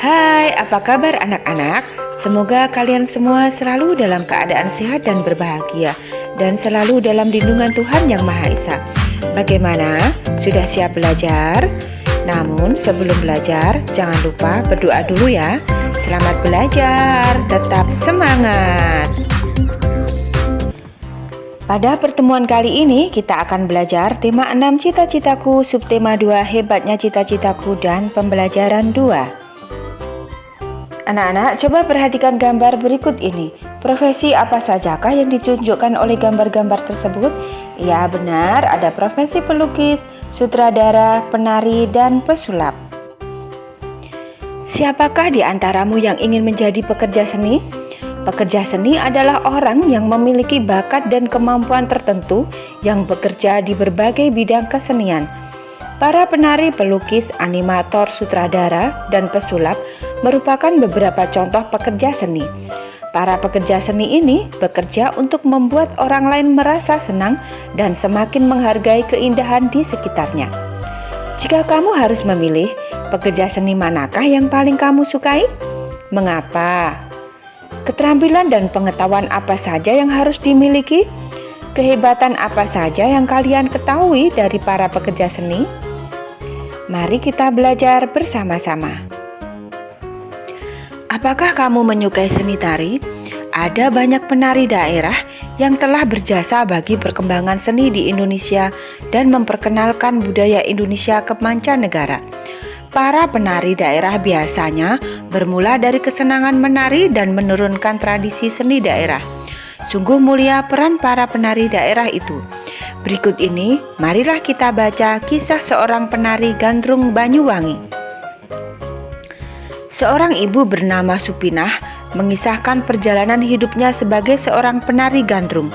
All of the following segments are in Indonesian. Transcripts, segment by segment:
Hai, apa kabar anak-anak? Semoga kalian semua selalu dalam keadaan sehat dan berbahagia dan selalu dalam lindungan Tuhan Yang Maha Esa. Bagaimana? Sudah siap belajar? Namun sebelum belajar, jangan lupa berdoa dulu ya. Selamat belajar, tetap semangat. Pada pertemuan kali ini kita akan belajar tema 6 cita-citaku, subtema 2 hebatnya cita-citaku, dan pembelajaran 2. Anak-anak, coba perhatikan gambar berikut ini. Profesi apa sajakah yang ditunjukkan oleh gambar-gambar tersebut? Ya benar, ada profesi pelukis, sutradara, penari, dan pesulap. Siapakah di antaramu yang ingin menjadi pekerja seni? Pekerja seni adalah orang yang memiliki bakat dan kemampuan tertentu yang bekerja di berbagai bidang kesenian. Para penari, pelukis, animator, sutradara, dan pesulap merupakan beberapa contoh pekerja seni. Para pekerja seni ini bekerja untuk membuat orang lain merasa senang dan semakin menghargai keindahan di sekitarnya. Jika kamu harus memilih, pekerja seni manakah yang paling kamu sukai? Mengapa? Keterampilan dan pengetahuan apa saja yang harus dimiliki? Kehebatan apa saja yang kalian ketahui dari para pekerja seni? Mari kita belajar bersama-sama. Apakah kamu menyukai seni tari? Ada banyak penari daerah yang telah berjasa bagi perkembangan seni di Indonesia dan memperkenalkan budaya Indonesia ke mancanegara. Para penari daerah biasanya bermula dari kesenangan menari dan menurunkan tradisi seni daerah. Sungguh mulia peran para penari daerah itu. Berikut ini, marilah kita baca kisah seorang penari gandrung Banyuwangi. Seorang ibu bernama Supinah mengisahkan perjalanan hidupnya sebagai seorang penari gandrung.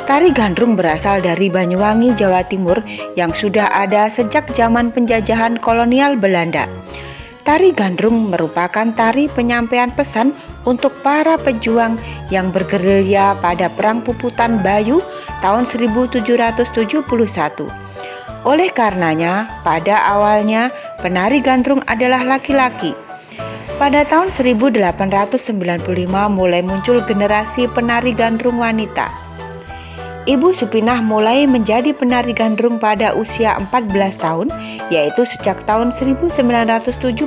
Tari gandrung berasal dari Banyuwangi, Jawa Timur yang sudah ada sejak zaman penjajahan kolonial Belanda. Tari gandrung merupakan tari penyampaian pesan untuk para pejuang yang bergerilya pada Perang Puputan Bayu tahun 1771. Oleh karenanya, pada awalnya penari gandrung adalah laki-laki. Pada tahun 1895 mulai muncul generasi penari gandrung wanita. Ibu Supinah mulai menjadi penari gandrung pada usia 14 tahun, yaitu sejak tahun 1979.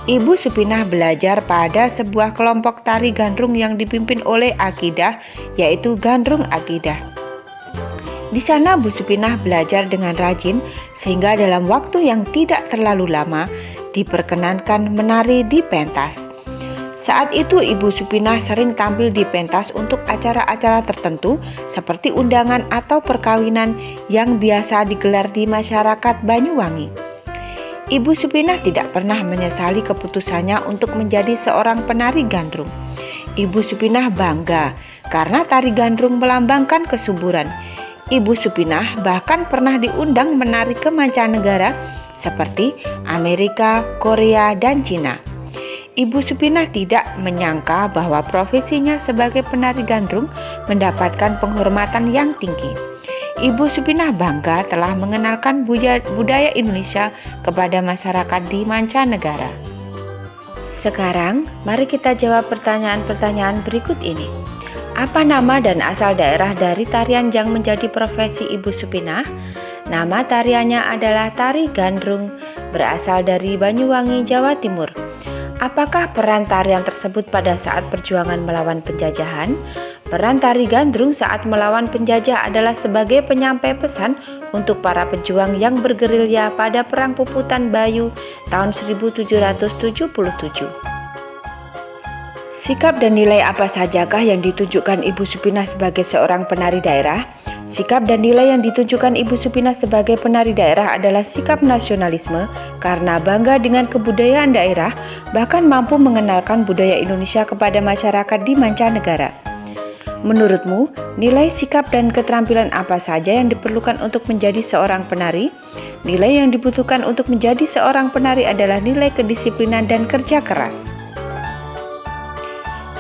Ibu Supinah belajar pada sebuah kelompok tari gandrung yang dipimpin oleh Akidah, yaitu Gandrung Akidah. Di sana Bu Supinah belajar dengan rajin sehingga dalam waktu yang tidak terlalu lama diperkenankan menari di pentas. Saat itu Ibu Supinah sering tampil di pentas untuk acara-acara tertentu seperti undangan atau perkawinan yang biasa digelar di masyarakat Banyuwangi. Ibu Supinah tidak pernah menyesali keputusannya untuk menjadi seorang penari gandrung. Ibu Supinah bangga karena tari gandrung melambangkan kesuburan. Ibu Supinah bahkan pernah diundang menari ke mancanegara seperti Amerika, Korea, dan Cina. Ibu Supinah tidak menyangka bahwa profesinya sebagai penari gandrung mendapatkan penghormatan yang tinggi. Ibu Supinah bangga telah mengenalkan budaya Indonesia kepada masyarakat di mancanegara. Sekarang, mari kita jawab pertanyaan-pertanyaan berikut ini. Apa nama dan asal daerah dari tarian yang menjadi profesi Ibu Supinah? Nama tariannya adalah tari gandrung, berasal dari Banyuwangi, Jawa Timur. Apakah peran tarian tersebut pada saat perjuangan melawan penjajahan? Peran tari gandrung saat melawan penjajah adalah sebagai penyampai pesan untuk para pejuang yang bergerilya pada Perang Puputan Bayu tahun 1777. Sikap dan nilai apa sajakah yang ditunjukkan Ibu Supinah sebagai seorang penari daerah? Sikap dan nilai yang ditunjukkan Ibu Supinah sebagai penari daerah adalah sikap nasionalisme karena bangga dengan kebudayaan daerah, bahkan mampu mengenalkan budaya Indonesia kepada masyarakat di mancanegara. Menurutmu, nilai sikap dan keterampilan apa saja yang diperlukan untuk menjadi seorang penari? Nilai yang dibutuhkan untuk menjadi seorang penari adalah nilai kedisiplinan dan kerja keras.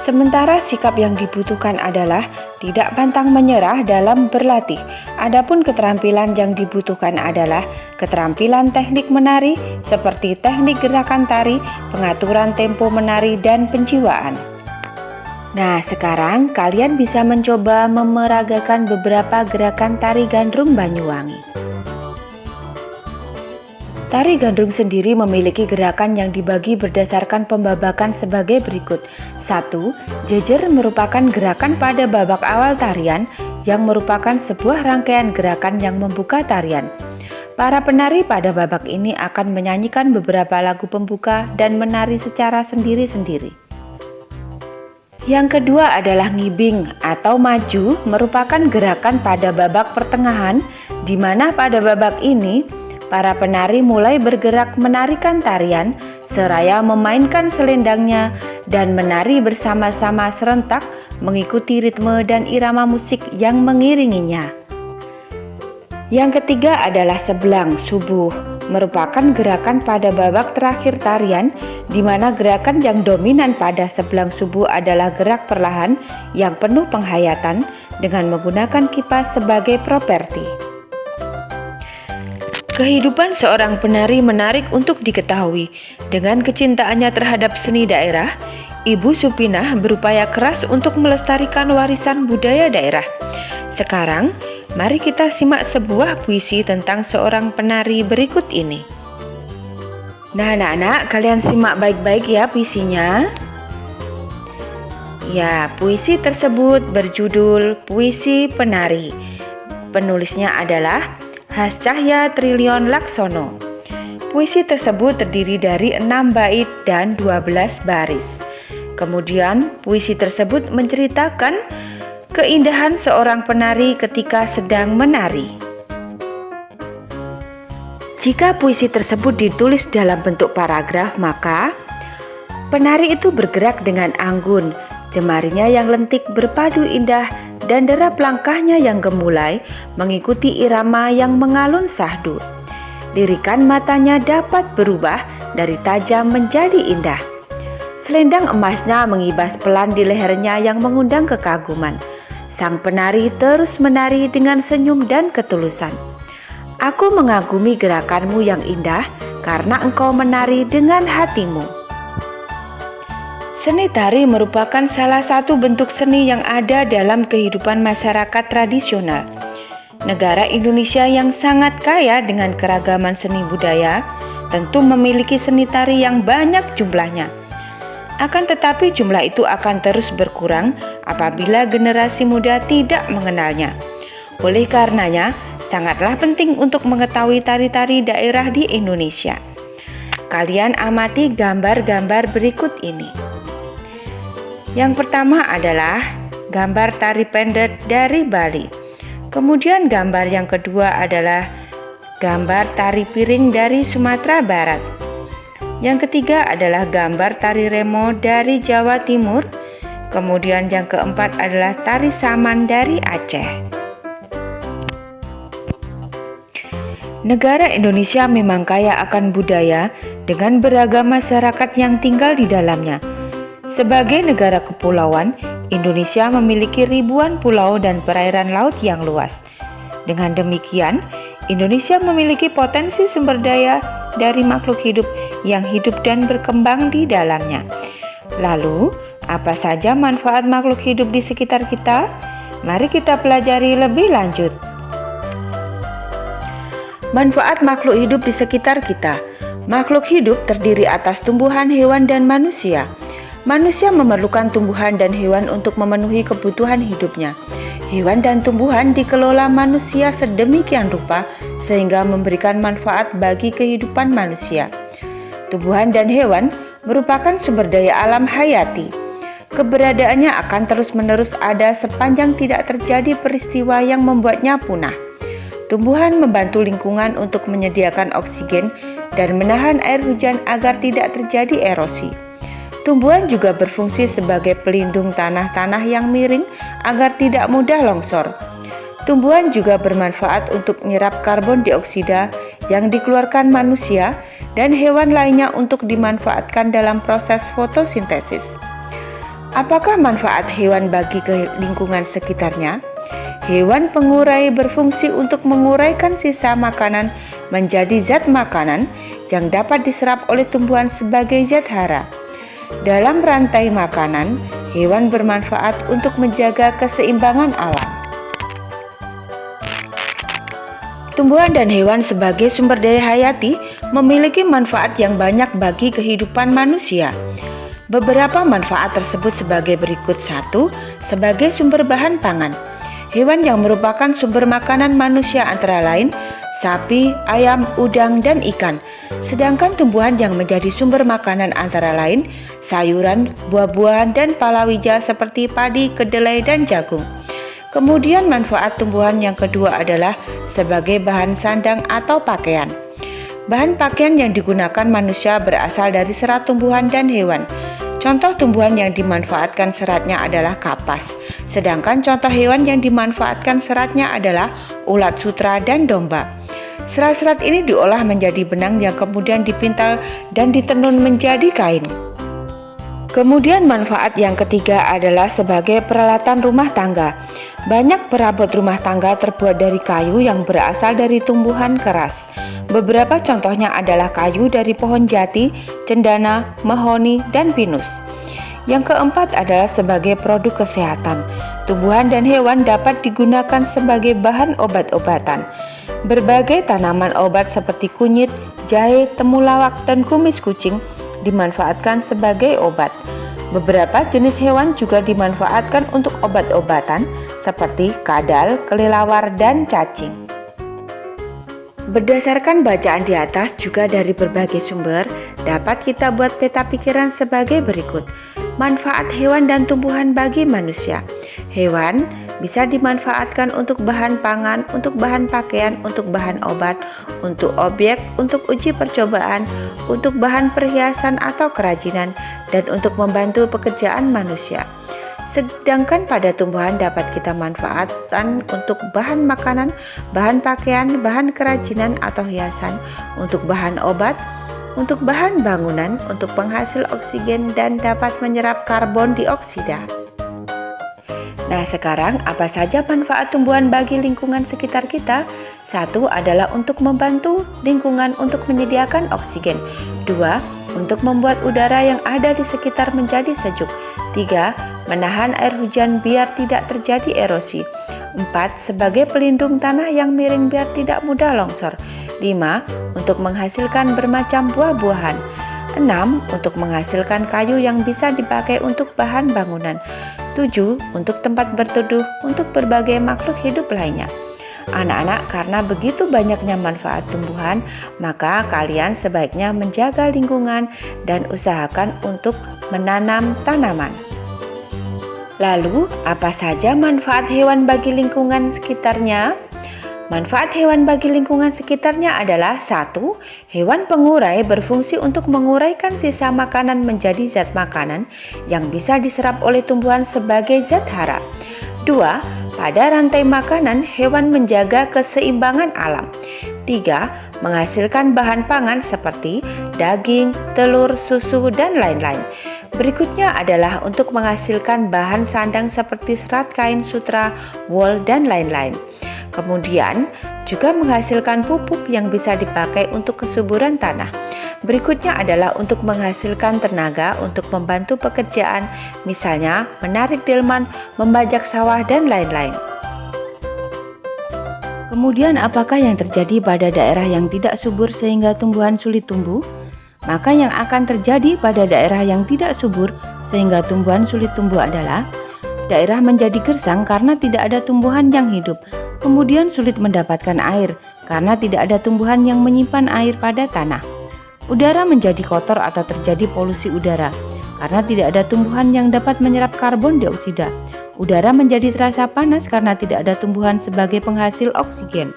Sementara sikap yang dibutuhkan adalah tidak pantang menyerah dalam berlatih. Adapun keterampilan yang dibutuhkan adalah keterampilan teknik menari seperti teknik gerakan tari, pengaturan tempo menari, dan penjiwaan. Nah, sekarang kalian bisa mencoba memeragakan beberapa gerakan tari gandrung Banyuwangi. Tari gandrung sendiri memiliki gerakan yang dibagi berdasarkan pembabakan sebagai berikut. 1. Jejer merupakan gerakan pada babak awal tarian yang merupakan sebuah rangkaian gerakan yang membuka tarian. Para penari pada babak ini akan menyanyikan beberapa lagu pembuka dan menari secara sendiri-sendiri. Yang kedua adalah ngibing atau maju, merupakan gerakan pada babak pertengahan di mana pada babak ini para penari mulai bergerak menarikan tarian seraya memainkan selendangnya dan menari bersama-sama serentak mengikuti ritme dan irama musik yang mengiringinya. Yang ketiga adalah seblang subuh, merupakan gerakan pada babak terakhir tarian di mana gerakan yang dominan pada seblang subuh adalah gerak perlahan yang penuh penghayatan dengan menggunakan kipas sebagai properti. Kehidupan seorang penari menarik untuk diketahui. Dengan kecintaannya terhadap seni daerah, Ibu Supinah berupaya keras untuk melestarikan warisan budaya daerah. Sekarang, mari kita simak sebuah puisi tentang seorang penari berikut ini. Nah, anak-anak, kalian simak baik-baik ya puisinya. Ya, puisi tersebut berjudul Puisi Penari. Penulisnya adalah Hascahya Trilion Laksono. Puisi tersebut terdiri dari 6 bait dan 12 baris. Kemudian puisi tersebut menceritakan keindahan seorang penari ketika sedang menari. Jika puisi tersebut ditulis dalam bentuk paragraf, maka penari itu bergerak dengan anggun, jemarinya yang lentik berpadu indah dan derap langkahnya yang gemulai mengikuti irama yang mengalun sahdu. Lirikan matanya dapat berubah dari tajam menjadi indah. Selendang emasnya mengibas pelan di lehernya yang mengundang kekaguman. Sang penari terus menari dengan senyum dan ketulusan. Aku mengagumi gerakanmu yang indah karena engkau menari dengan hatimu. Seni tari merupakan salah satu bentuk seni yang ada dalam kehidupan masyarakat tradisional. Negara Indonesia yang sangat kaya dengan keragaman seni budaya tentu memiliki seni tari yang banyak jumlahnya. Akan tetapi jumlah itu akan terus berkurang apabila generasi muda tidak mengenalnya. Oleh karenanya, sangatlah penting untuk mengetahui tari-tari daerah di Indonesia. Kalian amati gambar-gambar berikut ini. Yang pertama adalah gambar tari pendet dari Bali. Kemudian gambar yang kedua adalah gambar tari piring dari Sumatera Barat. Yang ketiga adalah gambar tari remo dari Jawa Timur. Kemudian yang keempat adalah tari saman dari Aceh. Negara Indonesia memang kaya akan budaya dengan beragam masyarakat yang tinggal di dalamnya. Sebagai negara kepulauan, Indonesia memiliki ribuan pulau dan perairan laut yang luas. Dengan demikian, Indonesia memiliki potensi sumber daya dari makhluk hidup yang hidup dan berkembang di dalamnya. Lalu, apa saja manfaat makhluk hidup di sekitar kita? Mari kita pelajari lebih lanjut. Manfaat makhluk hidup di sekitar kita. Makhluk hidup terdiri atas tumbuhan, hewan, dan manusia. Manusia memerlukan tumbuhan dan hewan untuk memenuhi kebutuhan hidupnya. Hewan dan tumbuhan dikelola manusia sedemikian rupa sehingga memberikan manfaat bagi kehidupan manusia. Tumbuhan dan hewan merupakan sumber daya alam hayati. Keberadaannya akan terus-menerus ada sepanjang tidak terjadi peristiwa yang membuatnya punah. Tumbuhan membantu lingkungan untuk menyediakan oksigen dan menahan air hujan agar tidak terjadi erosi. Tumbuhan juga berfungsi sebagai pelindung tanah-tanah yang miring agar tidak mudah longsor. Tumbuhan juga bermanfaat untuk menyerap karbon dioksida yang dikeluarkan manusia dan hewan lainnya untuk dimanfaatkan dalam proses fotosintesis. Apakah manfaat hewan bagi lingkungan sekitarnya? Hewan pengurai berfungsi untuk menguraikan sisa makanan menjadi zat makanan yang dapat diserap oleh tumbuhan sebagai zat hara. Dalam rantai makanan, hewan bermanfaat untuk menjaga keseimbangan alam. Tumbuhan dan hewan sebagai sumber daya hayati memiliki manfaat yang banyak bagi kehidupan manusia. Beberapa manfaat tersebut sebagai berikut. 1. Sebagai sumber bahan pangan. Hewan yang merupakan sumber makanan manusia antara lain sapi, ayam, udang, dan ikan. Sedangkan tumbuhan yang menjadi sumber makanan antara lain sayuran, buah-buahan, dan palawija seperti padi, kedelai, dan jagung. Kemudian manfaat tumbuhan yang kedua adalah sebagai bahan sandang atau pakaian. Bahan pakaian yang digunakan manusia berasal dari serat tumbuhan dan hewan. Contoh tumbuhan yang dimanfaatkan seratnya adalah kapas, sedangkan contoh hewan yang dimanfaatkan seratnya adalah ulat sutra dan domba. Serat-serat ini diolah menjadi benang yang kemudian dipintal dan ditenun menjadi kain. Kemudian manfaat yang ketiga adalah sebagai peralatan rumah tangga. Banyak perabot rumah tangga terbuat dari kayu yang berasal dari tumbuhan keras. Beberapa contohnya adalah kayu dari pohon jati, cendana, mahoni, dan pinus. Yang keempat adalah sebagai produk kesehatan. Tumbuhan dan hewan dapat digunakan sebagai bahan obat-obatan. Berbagai tanaman obat seperti kunyit, jahe, temulawak, dan kumis kucing dimanfaatkan sebagai obat. Beberapa jenis hewan juga dimanfaatkan untuk obat-obatan seperti kadal, kelelawar, dan cacing. Berdasarkan bacaan di atas juga dari berbagai sumber, dapat kita buat peta pikiran sebagai berikut. Manfaat hewan dan tumbuhan bagi manusia. Hewan bisa dimanfaatkan untuk bahan pangan, untuk bahan pakaian, untuk bahan obat, untuk objek, untuk uji percobaan, untuk bahan perhiasan atau kerajinan, dan untuk membantu pekerjaan manusia. Sedangkan pada tumbuhan dapat kita manfaatkan untuk bahan makanan, bahan pakaian, bahan kerajinan atau hiasan, untuk bahan obat, untuk bahan bangunan, untuk penghasil oksigen, dan dapat menyerap karbon dioksida. Nah, sekarang apa saja manfaat tumbuhan bagi lingkungan sekitar kita? 1. Adalah untuk membantu lingkungan untuk menyediakan oksigen. 2. Untuk membuat udara yang ada di sekitar menjadi sejuk. 3. Menahan air hujan biar tidak terjadi erosi. 4. Sebagai pelindung tanah yang miring biar tidak mudah longsor. 5. Untuk menghasilkan bermacam buah-buahan. 6. Untuk menghasilkan kayu yang bisa dipakai untuk bahan bangunan. 7. Untuk tempat berteduh untuk berbagai makhluk hidup lainnya. Anak-anak, karena begitu banyaknya manfaat tumbuhan, maka kalian sebaiknya menjaga lingkungan dan usahakan untuk menanam tanaman. Lalu, apa saja manfaat hewan bagi lingkungan sekitarnya? Manfaat hewan bagi lingkungan sekitarnya adalah 1. Hewan pengurai berfungsi untuk menguraikan sisa makanan menjadi zat makanan yang bisa diserap oleh tumbuhan sebagai zat hara. 2. Pada rantai makanan, hewan menjaga keseimbangan alam. 3. Menghasilkan bahan pangan seperti daging, telur, susu, dan lain-lain. Berikutnya adalah untuk menghasilkan bahan sandang seperti serat kain sutra, wol, dan lain-lain. Kemudian juga menghasilkan pupuk yang bisa dipakai untuk kesuburan tanah. Berikutnya adalah untuk menghasilkan tenaga untuk membantu pekerjaan, misalnya menarik delman, membajak sawah, dan lain-lain. Kemudian apakah yang terjadi pada daerah yang tidak subur sehingga tumbuhan sulit tumbuh? Maka yang akan terjadi pada daerah yang tidak subur sehingga tumbuhan sulit tumbuh adalah daerah menjadi gersang karena tidak ada tumbuhan yang hidup. Kemudian sulit mendapatkan air karena tidak ada tumbuhan yang menyimpan air pada tanah. Udara menjadi kotor atau terjadi polusi udara karena tidak ada tumbuhan yang dapat menyerap karbon dioksida. Udara menjadi terasa panas karena tidak ada tumbuhan sebagai penghasil oksigen.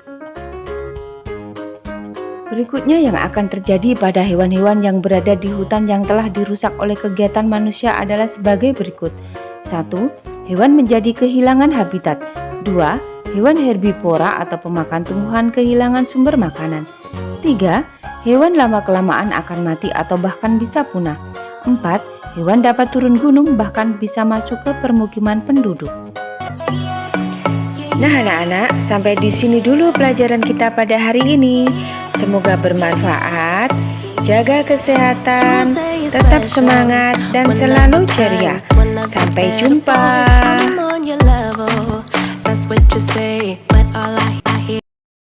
Berikutnya yang akan terjadi pada hewan-hewan yang berada di hutan yang telah dirusak oleh kegiatan manusia adalah sebagai berikut. 1. Hewan menjadi kehilangan habitat. 2. Hewan herbivora atau pemakan tumbuhan kehilangan sumber makanan. 3. Hewan lama-kelamaan akan mati atau bahkan bisa punah. 4. Hewan dapat turun gunung, bahkan bisa masuk ke permukiman penduduk. Nah anak-anak, sampai di sini dulu pelajaran kita pada hari ini. Semoga bermanfaat. Jaga kesehatan, tetap semangat, dan selalu ceria. Sampai jumpa.